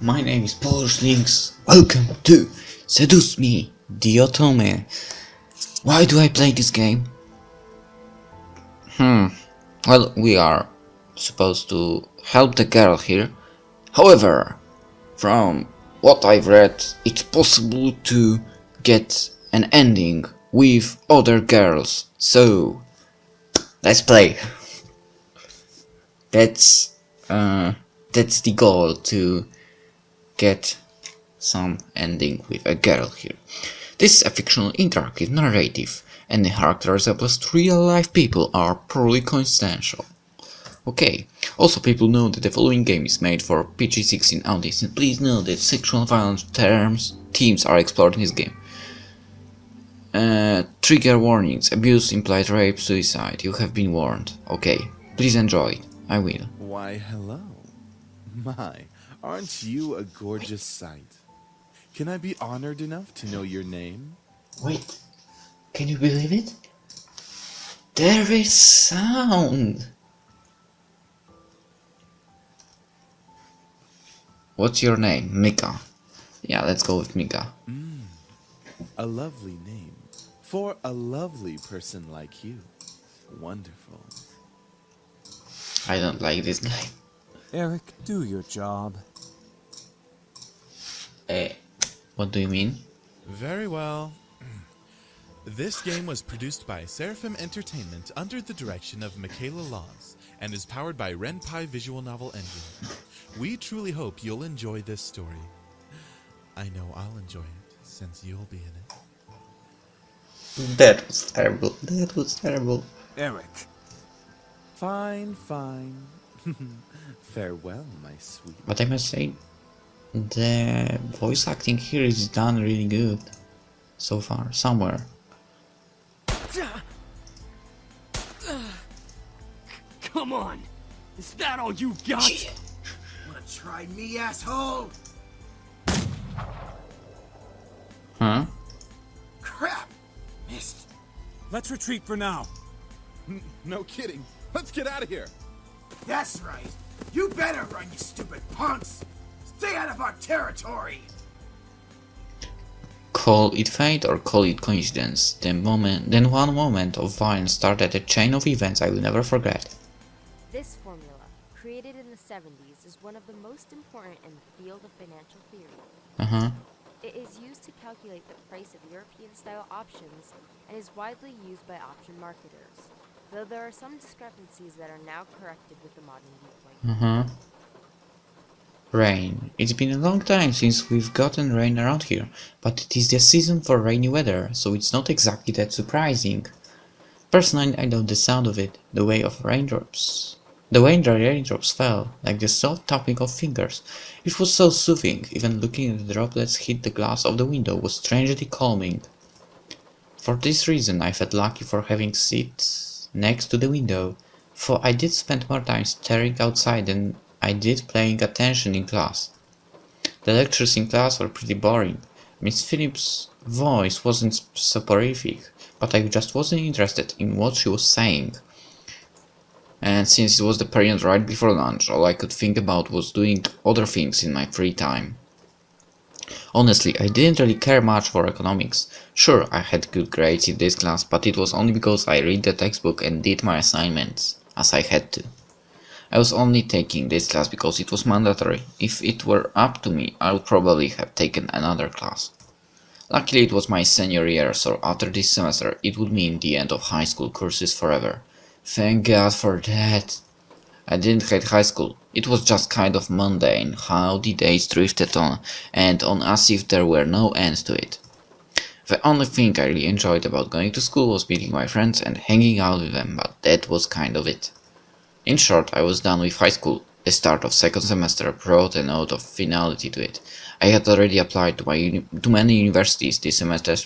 my name is PolishLynx. Welcome to Seduce Me the Otome. Why do I play this game? Well, we are supposed to help the girl here. However, from what I've read, it's possible to get an ending with other girls. So, let's play. That's the goal, to get some ending with a girl here. This is a fictional interactive narrative, and the characters resembles to real-life people are purely coincidental. Okay, also people know that the following game is made for PG-16 audience, and please know that sexual violence themes are explored in this game. Trigger warnings: abuse, implied rape, suicide. You have been warned. Okay, please enjoy it. I will. Why, hello. My, aren't you a gorgeous sight? Can I be honored enough to know your name? Wait, can you believe it? There is sound! What's your name? Mika. Yeah, let's go with Mika. A lovely name. For a lovely person like you. Wonderful. I don't like this guy. Eric, do your job. What do you mean? Very well. This game was produced by Seraphim Entertainment under the direction of Michaela Laws and is powered by Ren'Py Visual Novel Engine. We truly hope you'll enjoy this story. I know I'll enjoy it, since you'll be in it. That was terrible. That was terrible. Eric. Fine, fine. Farewell, my sweet. But I must say, the voice acting here is done really good. So far, somewhere. Come on! Is that all you got? Wanna try me, asshole? Huh? Crap! Missed. Let's retreat for now. No kidding. Let's get out of here. That's right. You better run, you stupid punks! Stay out of our territory! Call it fate or call it coincidence. Then one moment of violence started a chain of events I will never forget. This formula, created in the 70s, is one of the most important in the field of financial theory. It is used to calculate the price of European-style options and is widely used by option marketers, though there are some discrepancies that are now corrected with the modern viewpoint. Rain. It's been a long time since we've gotten rain around here, but it is the season for rainy weather, so it's not exactly that surprising. Personally, I love the sound of it, the way of raindrops. The way the raindrops fell, like the soft tapping of fingers. It was so soothing, even looking at the droplets hit the glass of the window was strangely calming. For this reason I felt lucky for having seats next to the window, for I did spend more time staring outside than I did paying attention in class. The lectures in class were pretty boring. Miss Phillips' voice wasn't soporific, but I just wasn't interested in what she was saying. And since it was the period right before lunch, all I could think about was doing other things in my free time. Honestly, I didn't really care much for economics. Sure, I had good grades in this class, but it was only because I read the textbook and did my assignments, as I had to. I was only taking this class because it was mandatory. If it were up to me, I would probably have taken another class. Luckily it was my senior year, so after this semester it would mean the end of high school courses forever. Thank God for that. I didn't hate high school. It was just kind of mundane how the days drifted on and on as if there were no end to it. The only thing I really enjoyed about going to school was meeting my friends and hanging out with them, but that was kind of it. In short, I was done with high school. The start of second semester brought a note of finality to it. I had already applied to many universities this semester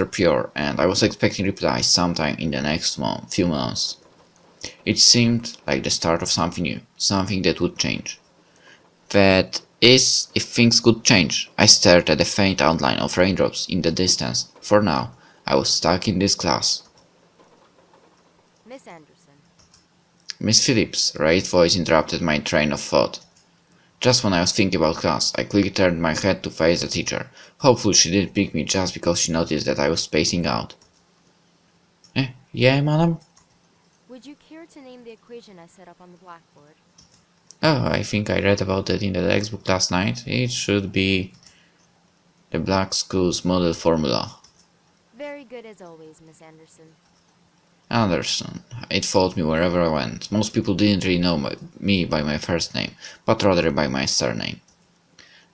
pure, and I was expecting replies sometime in the next few months. It seemed like the start of something new, something that would change. That is, if things could change. I stared at the faint outline of raindrops in the distance. For now, I was stuck in this class. Miss Anderson. Miss Phillips' raised voice interrupted my train of thought. Just when I was thinking about class, I quickly turned my head to face the teacher. Hopefully she didn't pick me just because she noticed that I was spacing out. Yeah, madam? Would you care to name the equation I set up on the blackboard? Oh, I think I read about it in the textbook last night. It should be the Black School's model formula. Very good as always, Miss Anderson. Anderson. It followed me wherever I went. Most people didn't really know me by my first name, but rather by my surname.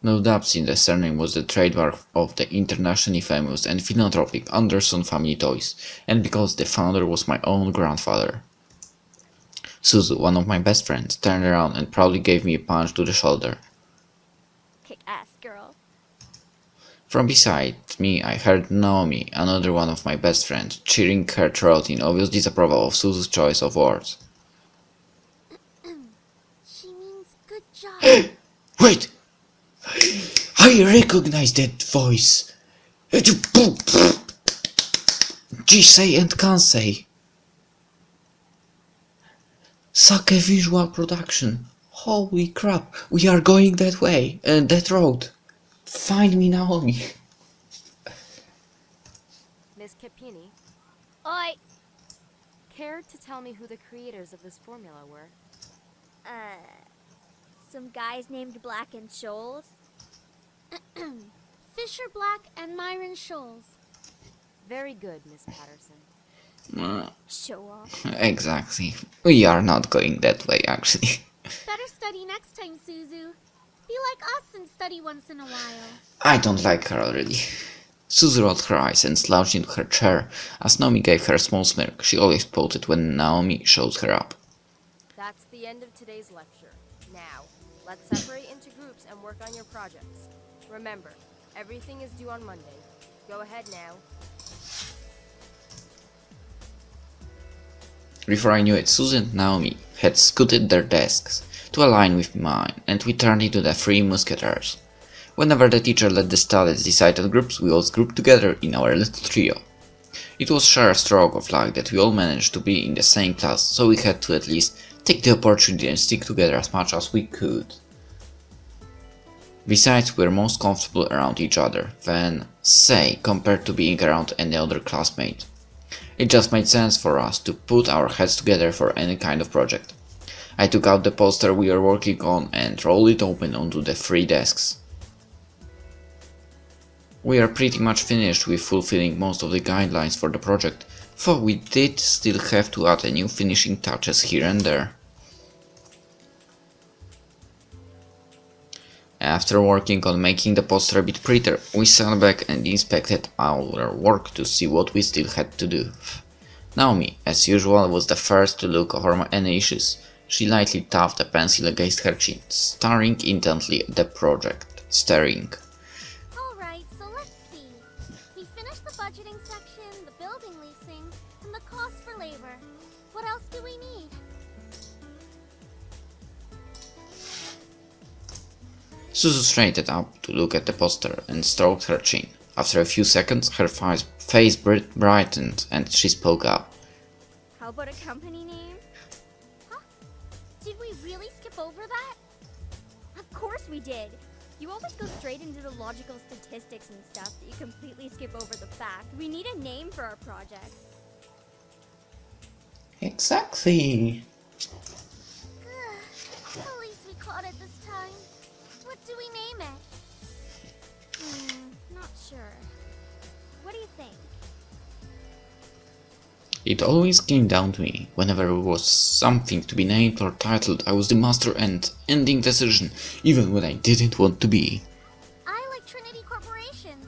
No doubts in the surname was the trademark of the internationally famous and philanthropic Anderson Family Toys, and because the founder was my own grandfather. Suzu, one of my best friends, turned around and proudly gave me a punch to the shoulder. Kick ass, girl. From beside me, I heard Naomi, another one of my best friends, cheering her throat in obvious disapproval of Suzu's choice of words. She means good job. Wait! I recognize that voice! G-say and Kansei. Sake Visual Production. Holy crap, we are going that way, that road. Find me, Naomi. Miss Capini, Oi! care to tell me who the creators of this formula were? Some guys named Black and Shoals. Fisher Black and Myron Scholes. Very good, Miss Patterson. Show off. Exactly. We are not going that way, actually. Better study next time, Suzu. Be like us and study once in a while. I don't like her already. Suzu rolled her eyes and slouched into her chair as Naomi gave her a small smirk she always quoted when Naomi showed her up. That's the end of today's lecture. Now, let's separate into groups and work on your projects. Remember, everything is due on Monday. Go ahead now. Before I knew it, Suzu and Naomi had scooted their desks to align with mine, and we turned into the Three Musketeers. Whenever the teacher let the students decide on groups, we all grouped together in our little trio. It was sheer stroke of luck that we all managed to be in the same class, so we had to at least take the opportunity and stick together as much as we could. Besides, we were most comfortable around each other than, say, compared to being around any other classmate. It just made sense for us to put our heads together for any kind of project. I took out the poster we were working on and rolled it open onto the 3 desks. We are pretty much finished with fulfilling most of the guidelines for the project, though we did still have to add a new finishing touches here and there. After working on making the poster a bit prettier, we sat back and inspected our work to see what we still had to do. Naomi, as usual, was the first to look over any issues. She lightly tapped a pencil against her chin, staring intently at the project. Alright, so let's see. We finished the budgeting section, the building leasing, and the cost for labor. What else do we need? Suzu straightened up to look at the poster and stroked her chin. After a few seconds, her face brightened and she spoke up. How about a company name? Huh? Did we really skip over that? Of course we did. You always go straight into the logical statistics and stuff that you completely skip over the fact. We need a name for our project. Exactly. At least we caught it this time. What do we name it? Not sure. What do you think? It always came down to me. Whenever there was something to be named or titled, I was the master and ending decision, even when I didn't want to be. I like Trinity Corporations.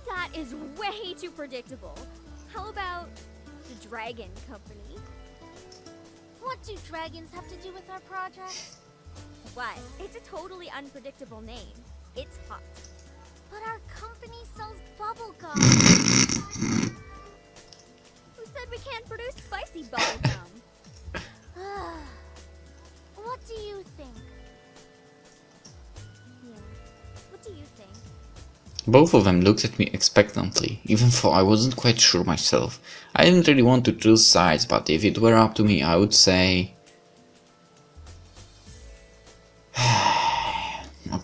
That is way too predictable. How about the Dragon Company? What do dragons have to do with our project? What? It's a totally unpredictable name. It's hot. But our company sells bubblegum. Who said we can't produce spicy bubblegum? What do you think? Yeah. What do you think? Both of them looked at me expectantly, even though I wasn't quite sure myself. I didn't really want to choose sides, but if it were up to me, I would say...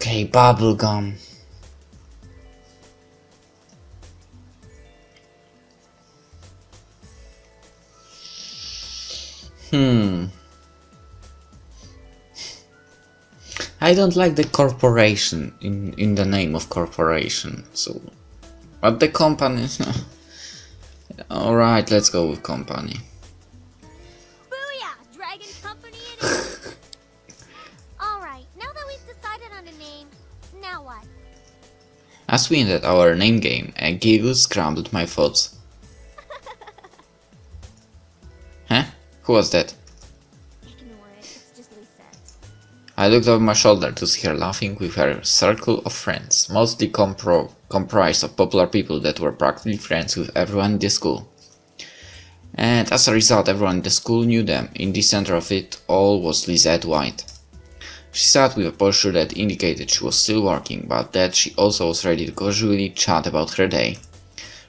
Okay, bubblegum. I don't like the corporation in the name of corporation, so... But the company... Alright, let's go with company. Booyah! Dragon Company it is! Alright, now that we've decided on a name, now what? As we ended our name game, a giggle scrambled my thoughts. Huh? Who was that? Ignore it. It's just Lisette. I looked over my shoulder to see her laughing with her circle of friends, mostly comprised of popular people that were practically friends with everyone in the school. And as a result, everyone in the school knew them. In the center of it all was Lisette White. She sat with a posture that indicated she was still working, but that she also was ready to casually chat about her day.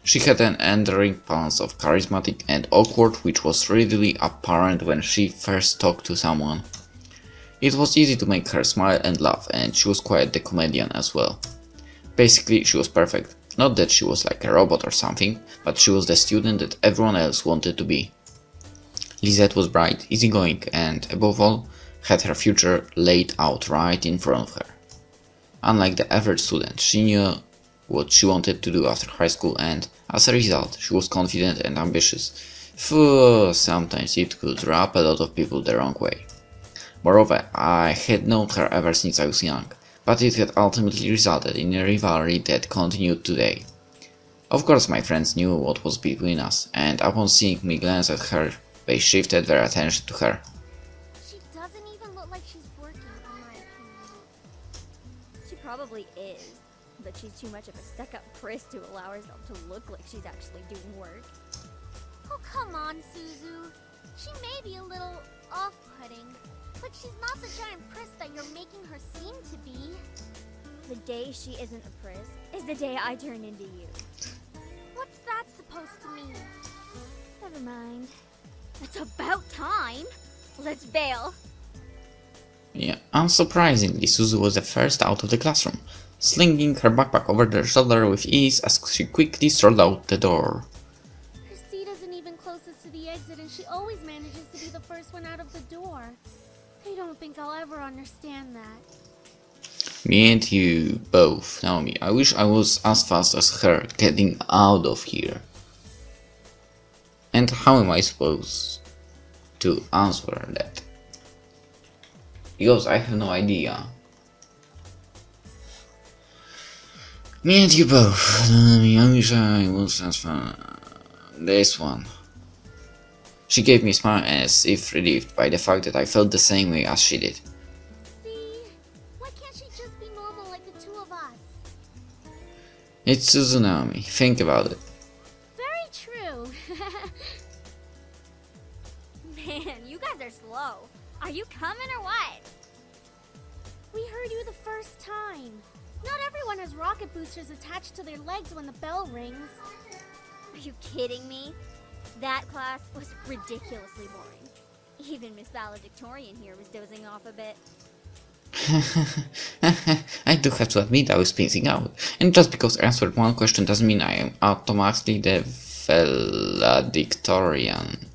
She had an endearing balance of charismatic and awkward, which was readily apparent when she first talked to someone. It was easy to make her smile and laugh, and she was quite the comedian as well. Basically, she was perfect. Not that she was like a robot or something, but she was the student that everyone else wanted to be. Lisette was bright, easygoing, and above all, had her future laid out right in front of her. Unlike the average student, she knew what she wanted to do after high school, and as a result, she was confident and ambitious. Sometimes it could rub a lot of people the wrong way. Moreover, I had known her ever since I was young, but it had ultimately resulted in a rivalry that continued today. Of course, my friends knew what was between us, and upon seeing me glance at her, they shifted their attention to her. She doesn't even look like she's working, in my opinion. She probably is, but she's too much of a stuck-up priss to allow herself to look like she's actually doing work. Oh, come on, Suzu. She may be a little off-putting, but she's not the giant priss that you're making her seem to be. The day she isn't a priss is the day I turn into you. What's that supposed to mean? Never mind. It's about time. Let's bail. Yeah, unsurprisingly, Suzu was the first out of the classroom, slinging her backpack over her shoulder with ease as she quickly strolled out the door. Her seat isn't even closest to the exit, and she always manages to be the first one out of the door. I don't think I'll ever understand that. Me and you both, Naomi. I wish I was as fast as her getting out of here. And how am I supposed to answer that? Because I have no idea. Me and you both. I wish I was as far. This one. She gave me a smile as if relieved by the fact that I felt the same way as she did. See? Why can't she just be normal like the two of us? It's Suzu, Naomi. Think about it. Very true. Man, you guys are slow. Are you coming or what? We heard you the first time. Not everyone has rocket boosters attached to their legs when the bell rings. Are you kidding me? That class was ridiculously boring. Even Miss Valedictorian here was dozing off a bit. I do have to admit I was spacing out, and just because I answered one question doesn't mean I am automatically the valedictorian.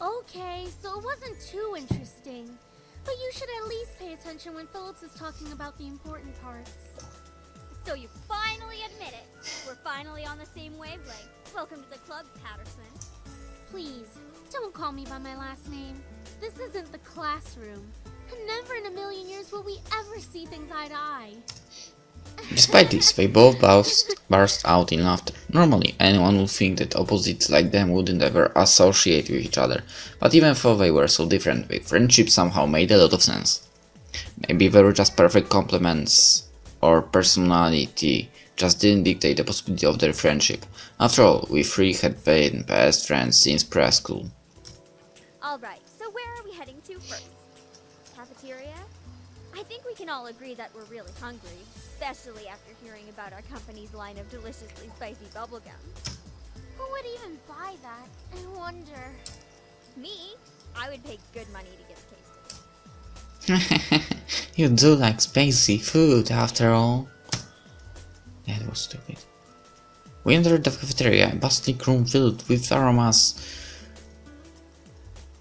Okay, so it wasn't too interesting. But you should at least pay attention when Phillips is talking about the important parts. So you finally admit it. We're finally on the same wavelength. Welcome to the club, Patterson. Please, don't call me by my last name. This isn't the classroom. And never in a million years will we ever see things eye to eye. Despite this, they both burst out in laughter. Normally, anyone would think that opposites like them wouldn't ever associate with each other, but even though they were so different, their friendship somehow made a lot of sense. Maybe they were just perfect complements, or personality just didn't dictate the possibility of their friendship. After all, we three had been best friends since preschool. Alright, so where are we heading to first? Cafeteria? I think we can all agree that we're really hungry, especially after hearing about our company's line of deliciously spicy bubblegum. Who would even buy that? I wonder. Me? I would pay good money to get a taste of it. You do like spacey food after all. That was stupid. We entered the cafeteria, a bustling room filled with aromas.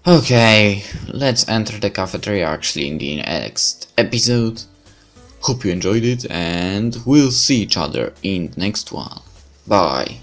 Okay, let's enter the cafeteria actually in the next episode. Hope you enjoyed it, and we'll see each other in the next one. Bye.